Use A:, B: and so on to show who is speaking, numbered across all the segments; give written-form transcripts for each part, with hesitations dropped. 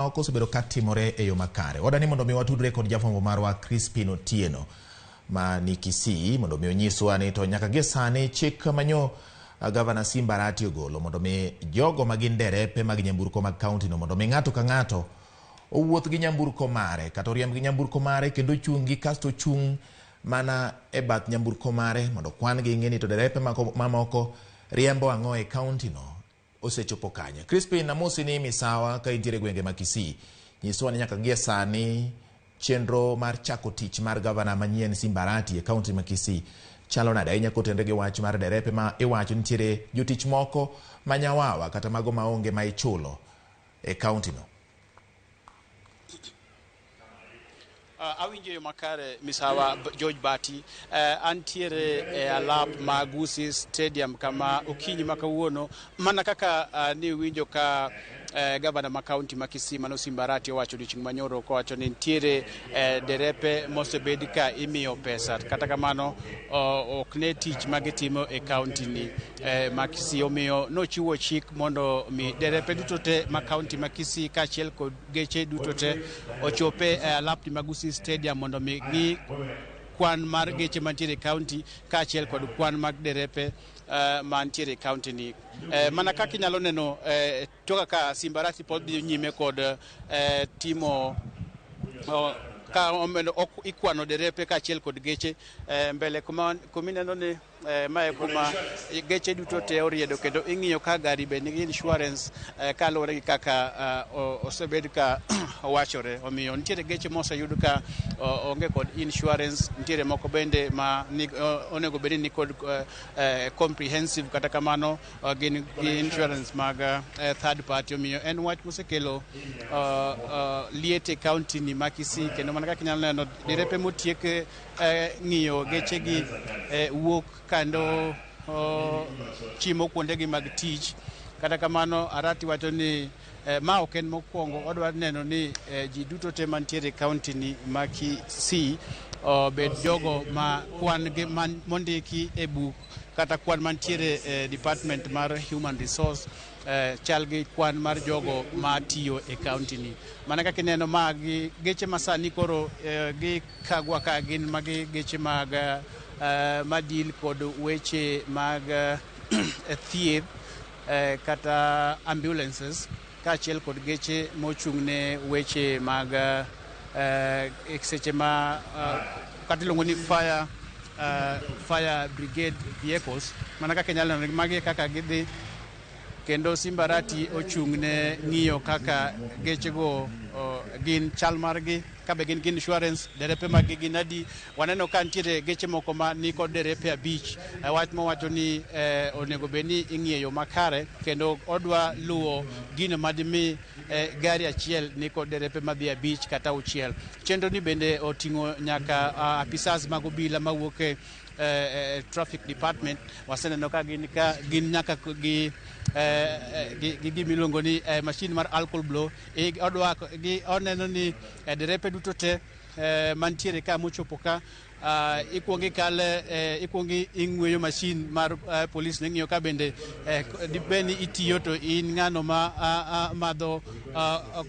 A: oko osebedo ka timore e yo makare. Wadani mondo mi watudre kod jafwambo marwa Crispin Otieno ma ni Kisii mondo mi onyiswa ni to nyaka gie sani chik manyo Gavana Simba Arati ogolo mondo mi jogo magin derepe mag nyamburko mag kaunti no mondo mi ng'ato ka ng'ato owuoth gi nyamburko mare kata oriemb gi nyamburko mare kendo chung gi kasto chung mana e bath nyamburko mare mondo kwan gi ng'eni to derepe mamoko riembo ang'o e kaunti no osechopo kanye. Crispin namosi ni misawa ka intiere gwenge ma Kisii. Nyiswa ni nyaka gie sani chenro mar chako tich mar gavana manyien Simba Arati e kaunti ma Kisii chalo nade ahinya kotenore gi wach mar derepe ma iwacho nitiere jotich moko manyawawa kata mago maonge ma ichulo e kaunti no.
B: Awinjo yo makare misawa George Bati antiere e alap Magusi Stadium kama okinyi makawuono mana kaka ni winjo ka gavana ma kaunti ma Kisii mano Simba Arati owacho odiochieng' manyoro kowacho ni nitiere derepe mosebed ka imiyo pesa kata kamano ok ne tich magitimo e kaunti ni ma Kisii omiyo nochiwo chik mondo mi derepe duto te ma kaunti ma Kisii kaachiel kod geche duto te ochope e alap Magusi Stadium mondo mi gi kwan mar geche mantiere kaunti kaachiel kod kwan mag derepe mantiere kaunti ni. Mana kaka inyalo neno toka ka Simba Arati pod dhi nyime kod timo ka ikwano derepe kaachiel kod geche mbele kumineno ni mae kuma geche duto te oriedo kendo ing'iyo ka gari be nigi insurance kaluwore gi kaka osebed ka wachore. Omiyo nitiere geche moseyud ka onge kod insurance, nitiere moko bende ma onego bed ni kod comprehensive kata kamano gin insurance mag third party. Omiyo en wach mosekelo liete kaunti ni ma Kisii kendo mana kaka inyalo neno derepe motiek ng'iyo geche gi wuok kendo chimo kuondegi mag tich. Kata kamano Arati wacho ni ma ok en mokwongo, odwa neno ni ji duto te mantiere kaunti ni ma Kisii bed jogo ma kwan gi mondiki e buk kata kwan mantiere department mar human resource chal gi kwan mar jogo ma tiyo e kaunti ni. Mana kaka ineno magi geche masani koro gi kagwa ka gin magi geche mag madil kod weche mag thieth kata ambulances kaachiel kod geche mochung'ne weche mag seche ma kata iluongo ni fire brigade vehicles. Mana kaka inyalo neno magi kaka gidhi kendo Simba Arati ochung'ne ng'iyo kaka gechego gin chal margi kabe gin insurance, derepe mag gin adi. Waneno ka nitiere geche moko ma ni kod derepe 5 wach mowacho ni onego bed ni ing'iyo makare kendo odwa luwo gino madimi gari achiel ni kod derepe madhi 5 kata 6. Chenro ni bende oting'o nyaka apisas mag obila mawuok traffic department. Waseneno ka gin nyaka gi gimiluongo ni machine mar alcohol blow. Odwa gi oneno ni derepe duto te mantiere ka mochopo ka ikwongi kale ikwongi ing'weyo machine mar police ng'iyo ka bende dibeni itiyo to in ng'ano ma madho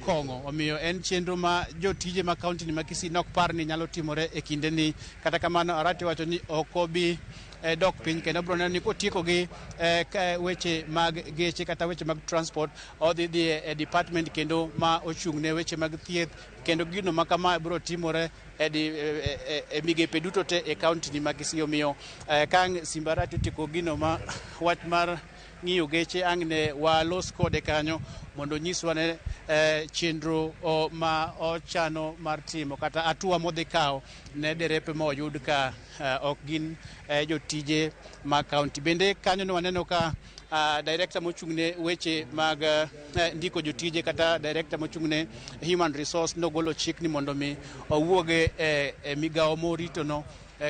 B: kong'o. Omiyo en chenro ma jotije ma kaunti ni ma Kisii nok par ni nyalo timore e kinde ni. Kata kamano Arati wacho ni okobi dok piny kendo bro neno ni kotieko gi weche mag geche kata weche mag transport odhi e department kendo ma ochung'ne weche mag thieth kendo gino ma kama bro timore e migepe duto te e kaunti ni ma Kisii. Omiyo ka Simba Arati otieko gino ma wach mar ng'iyo geche ang' ne walos kode kanyo mondo nyiswa ne chenro ma ochano mar timo kata atua modhi kawo ne derepe ma oyud ka ok gin jotije ma kaunti. Bende kanyo ne waneno ka director mochung'ne weche mag ndiko jotije kata director mochung'ne human resource nogolo chik ni mondo mi owuoge e migawo morito no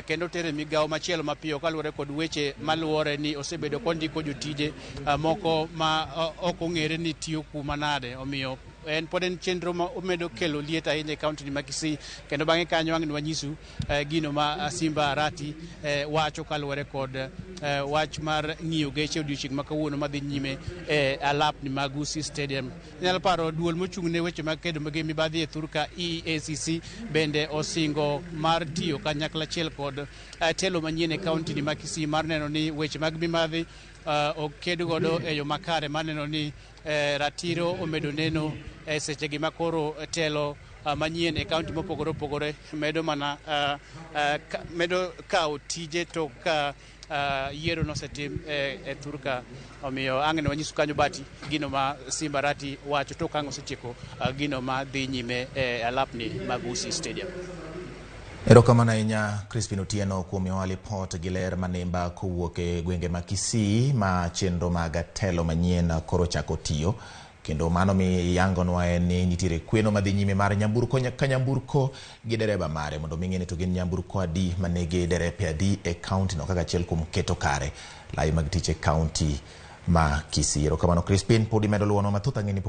B: kendo tere migawo machielo mapiyo kaluwore kod weche maluwore ni osebedo kondiko jotije moko ma ok ong'ere ni tiyo kuma nade. Omiyo en pod en chenro ma omedo kelo liet ahinya e kaunti ni ma Kisii, kendo bang'e kanyo ang' wanyisu gino ma Simba Arati wacho kaluwore kod wach mar ng'iyo geche odiochieng' ma kawuono madhi nyime e alap ni mag Gusii Stadium. Nyalo paro duol mochung' ne weche mag kedo gi mibadhi e thurka EACC bende osingo mar tiyo kanyakla achiel kod telo manyien e kaunti ni ma Kisii mar neno ni weche mag mibadhi oked godo e yo makare, mar neno ni ratiro omedo neno sechegi makoro telo manyien e kaunti mopogore opogore medo mana medo kawo tije to ka yiero nosetim e thurka. Omiyo ang' ne wanyisu kanyo Bati gino ma Simba Arati wacho to kang' osetieko gino ma dhi nyime e alapni mag Gusii Stadium.
A: Erokamano ahinya Crispin Otieno kuom miyowa lipot gi ler manimba kowuok e gwenge ma Kisii ma chenro mag telo manyien koro chako tiyo, kendo mano mi yangonwa en ni nitiere kweno madhi nyime mar nyamburko ka nyamburko gi dereba mare mondo mi ng'ene to gin nyamburko adi manigi derepe adi e kaunti no kaka achiel kuom keto kare lai mag tich e kaunti ma Kisii. Erokamano Crispin, podi medo luwono mathoth ang'eni